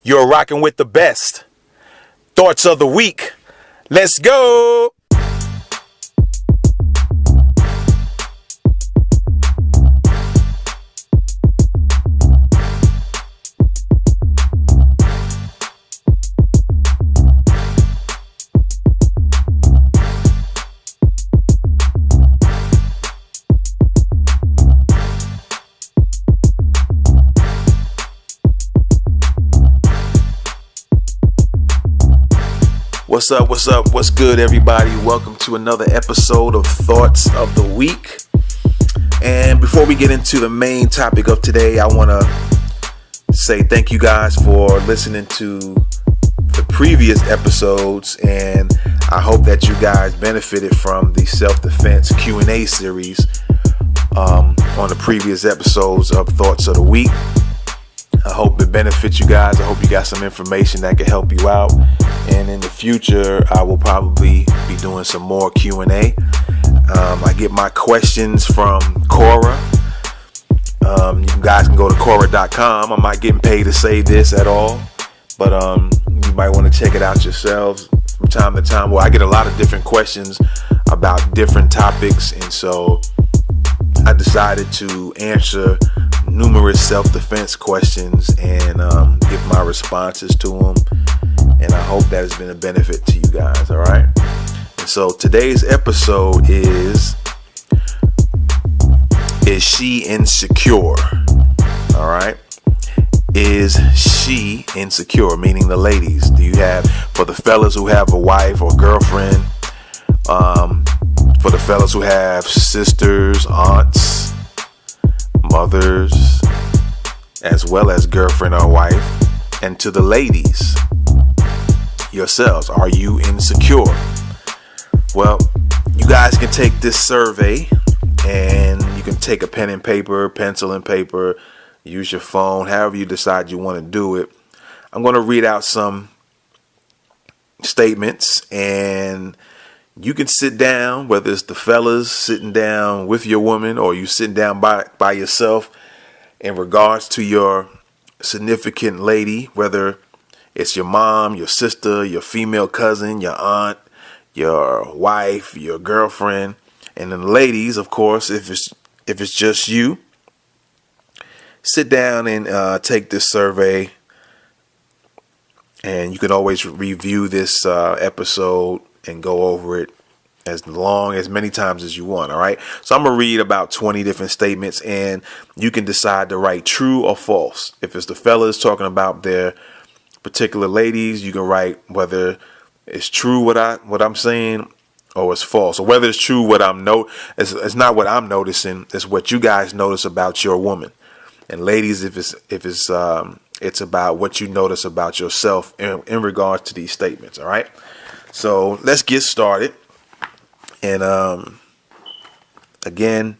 You're rocking with the best. Thoughts of the week. Let's go. What's up? What's up? What's good, everybody? Welcome to another episode of Thoughts of the Week. And before we get into the main topic of today, I want to say thank you guys for listening to the previous episodes, and I hope that you guys benefited from the self-defense Q&A series on the previous episodes of Thoughts of the Week. I hope it benefits you guys. I hope you got some information that can help you out. And in the future, I will probably be doing some more Q&A. I get my questions from Quora. You guys can go to Quora.com. I'm not getting paid to say this at all, but you might want to check it out yourselves from time to time. Well, I get a lot of different questions about different topics, and so I decided to answer numerous self-defense questions and give my responses to them. And I hope that has been a benefit to you guys, all right? And so today's episode is she insecure? All right? Is she insecure? Meaning the ladies. Do you have, for the fellas who have a wife or girlfriend, for the fellas who have sisters, aunts, mothers, as well as girlfriend or wife, and to the ladies yourselves, are you insecure? Well, you guys can take this survey, and you can take a pen and paper, pencil and paper, use your phone, however you decide you want to do it. I'm going to read out some statements, and you can sit down, whether it's the fellas sitting down with your woman or you sitting down by yourself, in regards to your significant lady, whether it's your mom, your sister, your female cousin, your aunt, your wife, your girlfriend. And then the ladies, of course, if it's just you, sit down and take this survey. And you can always review this episode and go over it as many times as you want. All right. So I'm going to read about 20 different statements, and you can decide to write true or false. If it's the fellas talking about their particular ladies, you can write whether it's true what I'm saying or it's false, or whether it's true what it's not what I'm noticing, it's what you guys notice about your woman. And ladies, if it's about what you notice about yourself in regards to these statements. All right. So let's get started. And again,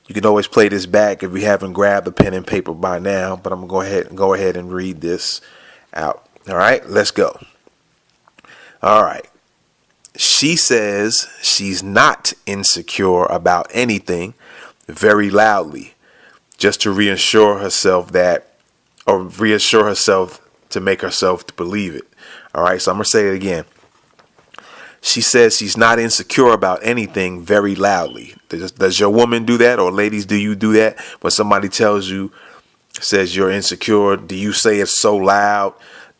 you can always play this back if you haven't grabbed a pen and paper by now, but I'm going to go ahead and read this out. All right, let's go. All right. She says she's not insecure about anything, very loudly, just to reassure herself to make herself to believe it. All right, so I'm going to say it again. She says she's not insecure about anything, very loudly. Does your woman do that? Or ladies, do you do that? When somebody says you're insecure, do you say it so loud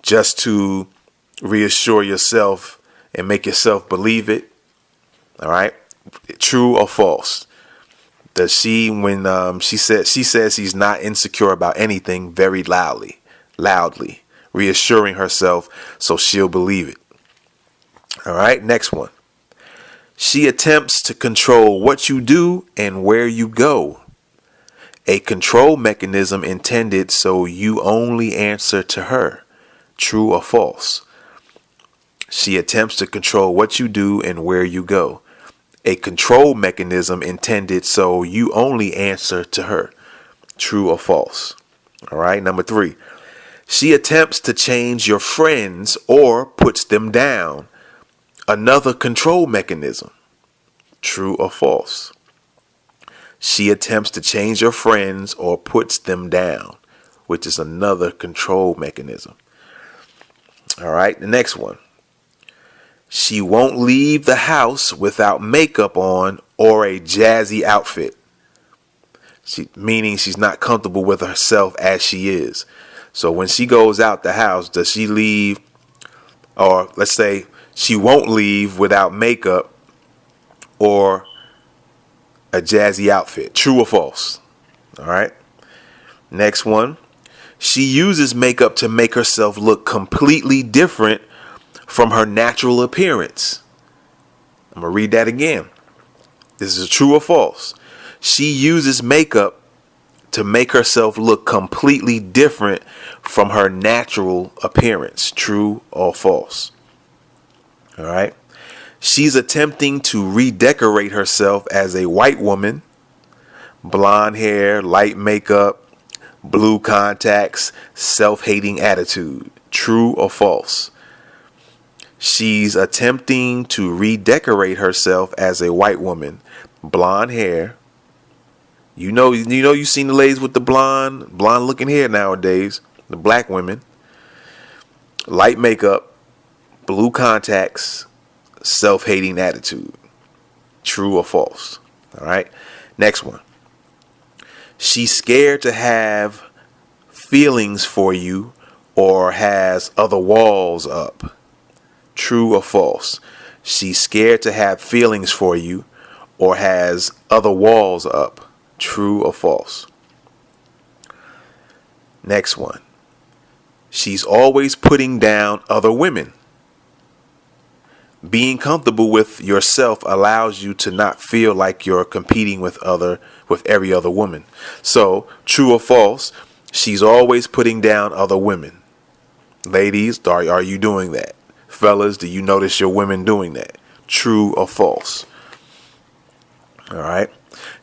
just to reassure yourself and make yourself believe it? All right. True or false? Does she, when she says she's not insecure about anything, very loudly, reassuring herself so she'll believe it? All right. Next one. She attempts to control what you do and where you go. A control mechanism intended so you only answer to her. True or false? She attempts to control what you do and where you go. A control mechanism intended so you only answer to her. True or false? All right. Number 3. She attempts to change your friends or puts them down. Another control mechanism. True or false? She attempts to change your friends or puts them down, which is another control mechanism. All right, the next one. She won't leave the house without makeup on or a jazzy outfit. Meaning she's not comfortable with herself as she is. So when she goes out the house, does she leave, or let's say she won't leave without makeup or a jazzy outfit? True or false? All right. Next one. She uses makeup to make herself look completely different from her natural appearance. I'm going to read that again. This is true or false. She uses makeup to make herself look completely different from her natural appearance. True or false? All right. She's attempting to redecorate herself as a white woman. Blonde hair, light makeup, blue contacts, self-hating attitude. True or false? She's attempting to redecorate herself as a white woman. Blonde hair. You've seen the ladies with the blonde looking hair nowadays. The black women. Light makeup, blue contacts, self-hating attitude. True or false? All right. Next one. She's scared to have feelings for you or has other walls up. True or false? She's scared to have feelings for you or has other walls up. True or false? Next one. She's always putting down other women. Being comfortable with yourself allows you to not feel like you're competing with every other woman. So, true or false? She's always putting down other women. Ladies, are you doing that? Fellas, do you notice your women doing that? True or false? All right.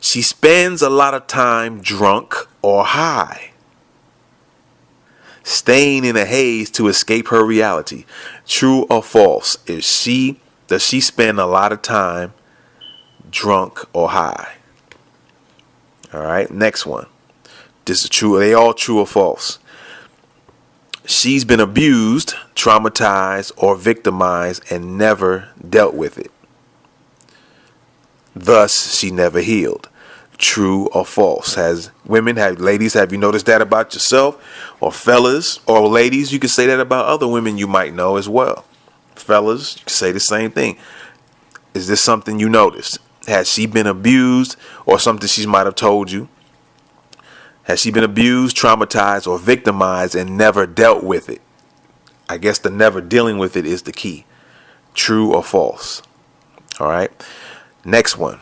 She spends a lot of time drunk or high, staying in a haze to escape her reality. True or false? Does she spend a lot of time drunk or high? All right. Next one. This is true. Are they all true or false? She's been abused, traumatized, or victimized and never dealt with it. Thus, she never healed. True or false? Ladies, have you noticed that about yourself? Or fellas, or ladies, you can say that about other women you might know as well. Fellas, you can say the same thing. Is this something you noticed? Has she been abused, or something she might have told you? Has she been abused, traumatized, or victimized and never dealt with it? I guess the never dealing with it is the key. True or false? All right. Next one.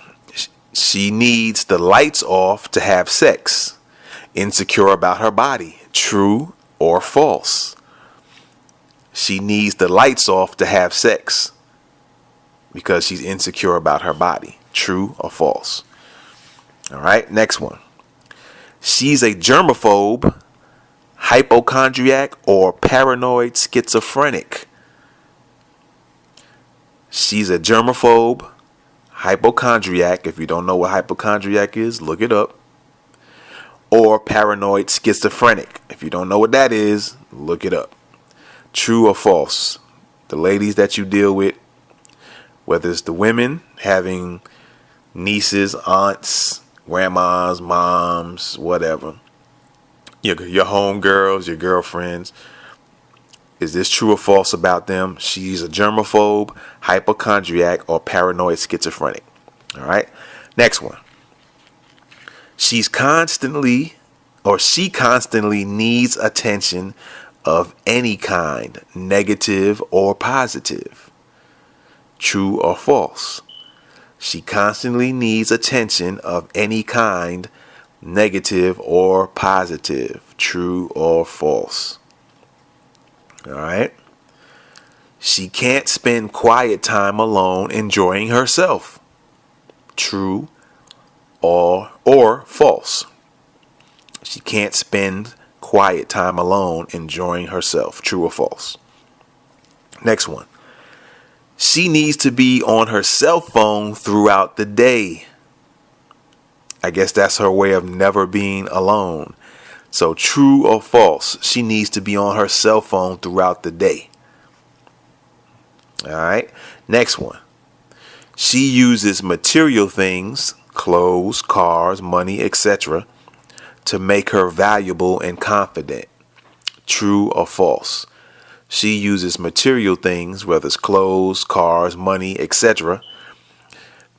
She needs the lights off to have sex. Insecure about her body. True or false? She needs the lights off to have sex because she's insecure about her body. True or false? All right. Next one. She's a germaphobe, hypochondriac, or paranoid schizophrenic. She's a germaphobe, hypochondriac. If you don't know what hypochondriac is, look it up. Or paranoid schizophrenic. If you don't know what that is, look it up. True or false? The ladies that you deal with, whether it's the women having nieces, aunts, grandmas, moms, whatever, your homegirls, your girlfriends, is this true or false about them? She's a germaphobe, hypochondriac, or paranoid schizophrenic. All right. Next one. She constantly needs attention of any kind, negative or positive. True or false? She constantly needs attention of any kind, negative or positive. True or false? All right. She can't spend quiet time alone enjoying herself. True or false? She can't spend quiet time alone enjoying herself. True or false? Next one. She needs to be on her cell phone throughout the day. I guess that's her way of never being alone. So true or false? She needs to be on her cell phone throughout the day. All right. Next one. She uses material things, clothes, cars, money, etc., to make her valuable and confident. True or false? She uses material things, whether it's clothes, cars, money, etc.,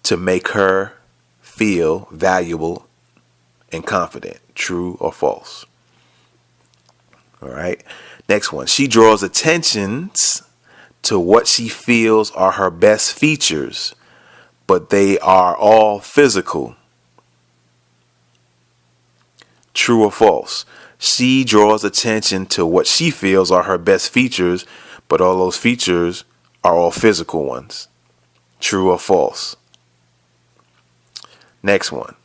to make her feel valuable and confident. True or false? All right. Next one. She draws attentions to what she feels are her best features, but they are all physical. True or false? She draws attention to what she feels are her best features, but all those features are all physical ones. True or false? Next one.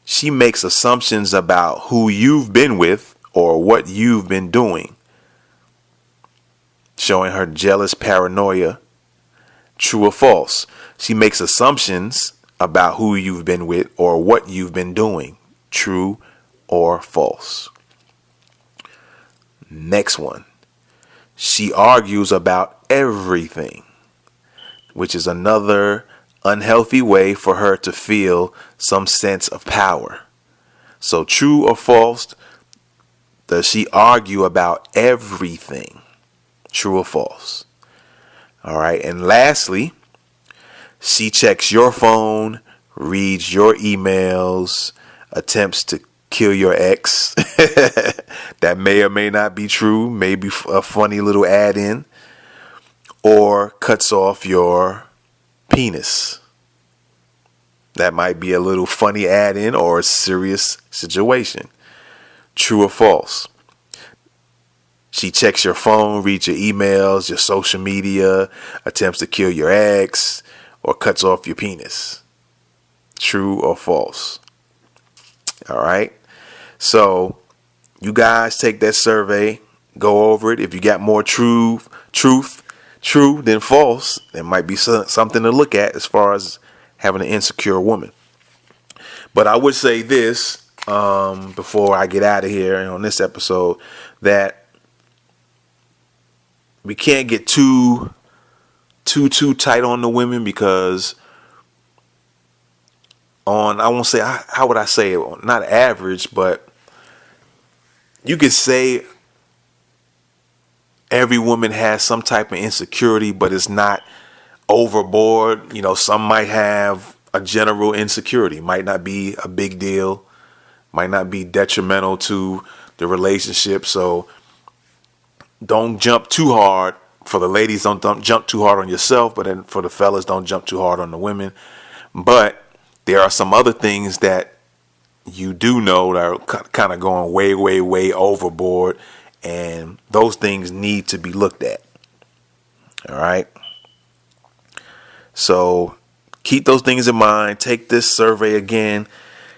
She makes assumptions about who you've been with or what you've been doing, showing her jealous paranoia. True or false? She makes assumptions about who you've been with or what you've been doing. True or false? Next one. She argues about everything, which is another unhealthy way for her to feel some sense of power. So true or false? Does she argue about everything? True or false? All right. And lastly, she checks your phone, reads your emails, attempts to kill your ex. That may or may not be true. Maybe a funny little add-in. Or cuts off your penis. That might be a little funny add-in or a serious situation. True or false? She checks your phone, reads your emails, your social media, attempts to kill your ex, or cuts off your penis. True or false? All right. So you guys take that survey, go over it. If you got more true than false, there might be something to look at as far as having an insecure woman. But I would say this before I get out of here on this episode, that we can't get too tight on the women, because I won't say, how would I say it? Not average, but you could say every woman has some type of insecurity, but it's not overboard. You know, some might have a general insecurity, might not be a big deal, might not be detrimental to the relationship. So don't jump too hard. For the ladies, don't jump too hard on yourself, but then for the fellas, don't jump too hard on the women. But there are some other things that you do know that are kind of going way, way, way overboard, and those things need to be looked at. All right. So keep those things in mind. Take this survey again.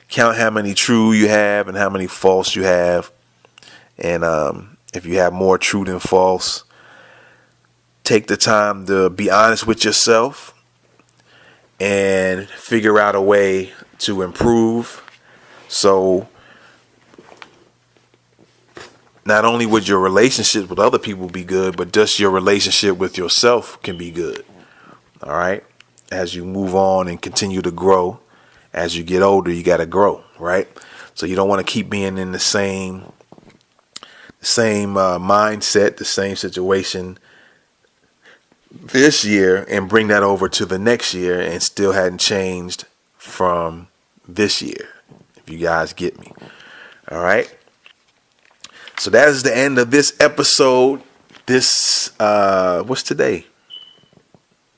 Count how many true you have and how many false you have. And if you have more true than false, take the time to be honest with yourself and figure out a way to improve. So not only would your relationship with other people be good, but just your relationship with yourself can be good. All right. As you move on and continue to grow, as you get older, you got to grow. Right. So you don't want to keep being in the same mindset, the same situation this year and bring that over to the next year and still hadn't changed from this year. If you guys get me. All right. So that is the end of this episode. What's today?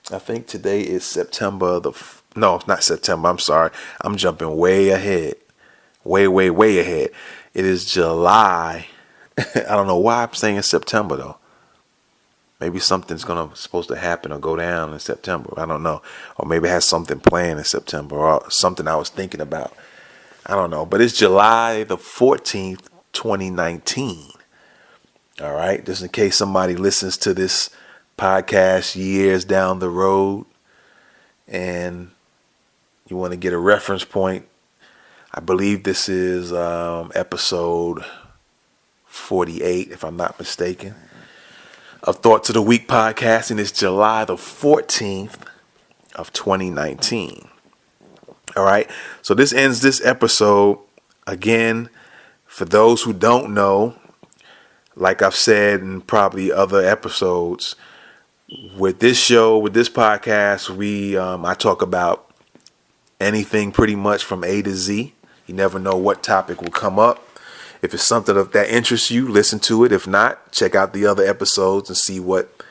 I think today is September no, it's not September. I'm sorry. I'm jumping way ahead. Way, way, way ahead. It is July. I don't know why I'm saying September though. Maybe something's supposed to happen or go down in September. I don't know. Or maybe it has something planned in September or something I was thinking about. I don't know. But it's July the 14th, 2019. All right. Just in case somebody listens to this podcast years down the road and you want to get a reference point. I believe this is episode 48, if I'm not mistaken. of Thoughts of the Week podcast, and it's July the 14th of 2019. All right. So this ends this episode. Again, for those who don't know, like I've said in probably other episodes, with this show, with this podcast, I talk about anything pretty much from A to Z. You never know what topic will come up. If it's something that interests you, listen to it. If not, check out the other episodes and see what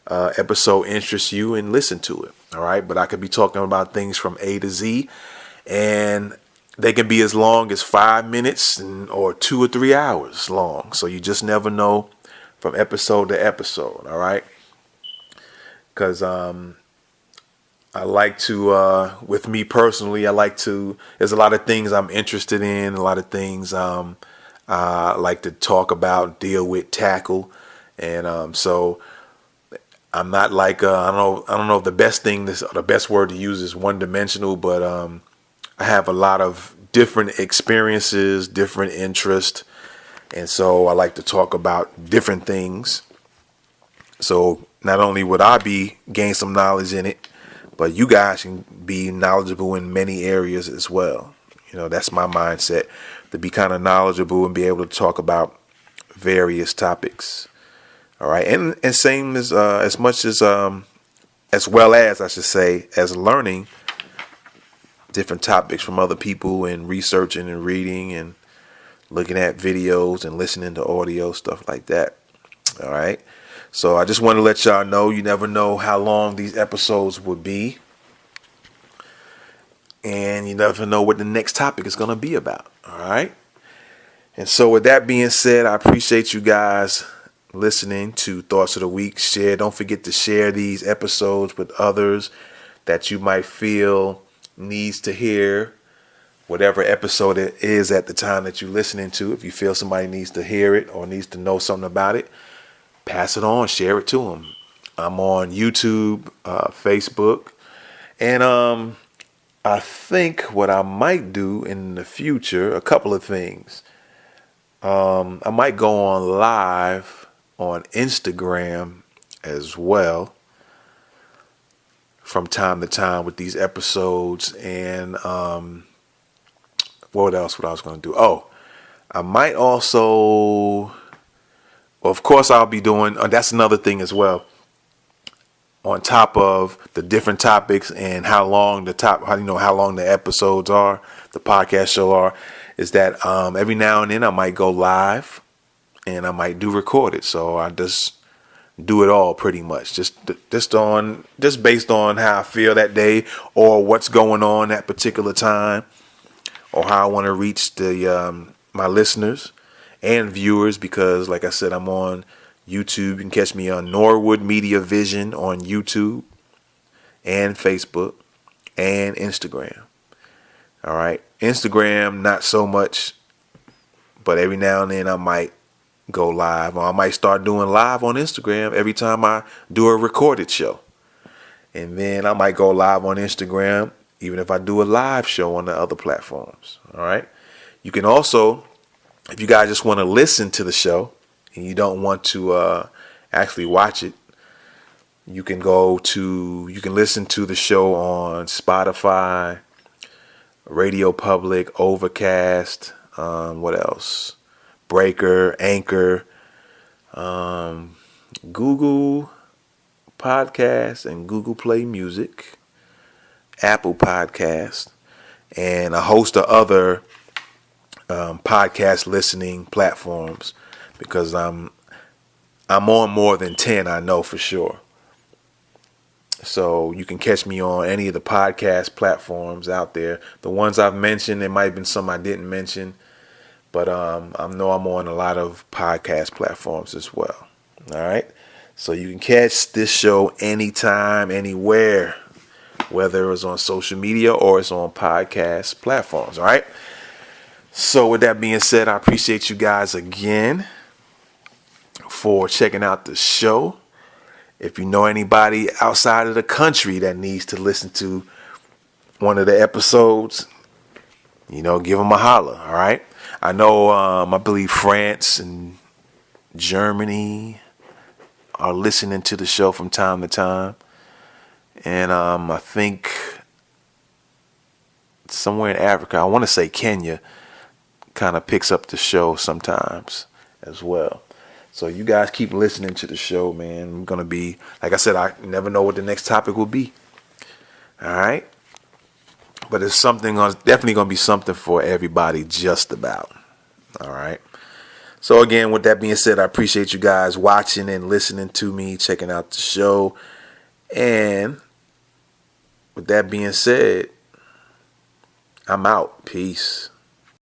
episode interests you and listen to it. All right. But I could be talking about things from A to Z, and they can be as long as 5 minutes or 2 or 3 hours long. So you just never know from episode to episode. All right. Because I like to, with me personally, there's a lot of things I'm interested in, a lot of things I like to talk about, deal with, tackle. And so I'm not like, I don't know if the best word to use is one dimensional, but I have a lot of different experiences, different interests. And so I like to talk about different things. So not only would I gain some knowledge in it, but you guys can be knowledgeable in many areas as well. You know, that's my mindset, to be kind of knowledgeable and be able to talk about various topics. All right. And same as much as well as, I should say, as learning different topics from other people and researching and reading and looking at videos and listening to audio, stuff like that. All right. So I just want to let y'all know, you never know how long these episodes will be. And you never know what the next topic is going to be about. All right. And so with that being said, I appreciate you guys listening to Thoughts of the Week. Don't forget to share these episodes with others that you might feel needs to hear whatever episode it is at the time that you're listening to. If you feel somebody needs to hear it or needs to know something about it, pass it on, share it to them. I'm on YouTube, Facebook, and I think what I might do in the future, a couple of things. I might go on live on Instagram as well from time to time with these episodes. And what else? What I was going to do? Oh, I might also... Well, of course, I'll be doing, that's another thing as well. On top of the different topics and how long the episodes are, the podcast show are, is that every now and then I might go live and I might do record it. So I just do it all pretty much, just based on how I feel that day or what's going on that particular time, or how I want to reach my listeners and viewers, because like I said, I'm on YouTube. You can catch me on Norwood Media Vision on YouTube and Facebook and Instagram. All right. Instagram, not so much, but every now and then I might go live, or I might start doing live on Instagram every time I do a recorded show. And then I might go live on Instagram even if I do a live show on the other platforms. All right. You can also, if you guys just want to listen to the show and you don't want to actually watch it, you can listen to the show on Spotify, Radio Public, Overcast, what else? Breaker, Anchor, Google Podcast and Google Play Music, Apple Podcast, and a host of other podcast listening platforms, because I'm on more than 10, I know for sure. So you can catch me on any of the podcast platforms out there. The ones I've mentioned, there might have been some I didn't mention, but I know I'm on a lot of podcast platforms as well. All right. So you can catch this show anytime, anywhere, whether it's on social media or it's on podcast platforms. All right. So with that being said, I appreciate you guys again for checking out the show. If you know anybody outside of the country that needs to listen to one of the episodes, give them a holler. All right. I know, I believe France and Germany, are listening to the show from time to time. And I think somewhere in Africa, I want to say Kenya, kind of picks up the show sometimes as well. So you guys keep listening to the show, man. I'm going to be, like I said, I never know what the next topic will be. All right. But it's definitely going to be something for everybody just about. All right. So again, with that being said, I appreciate you guys watching and listening to me, checking out the show. And with that being said, I'm out. Peace.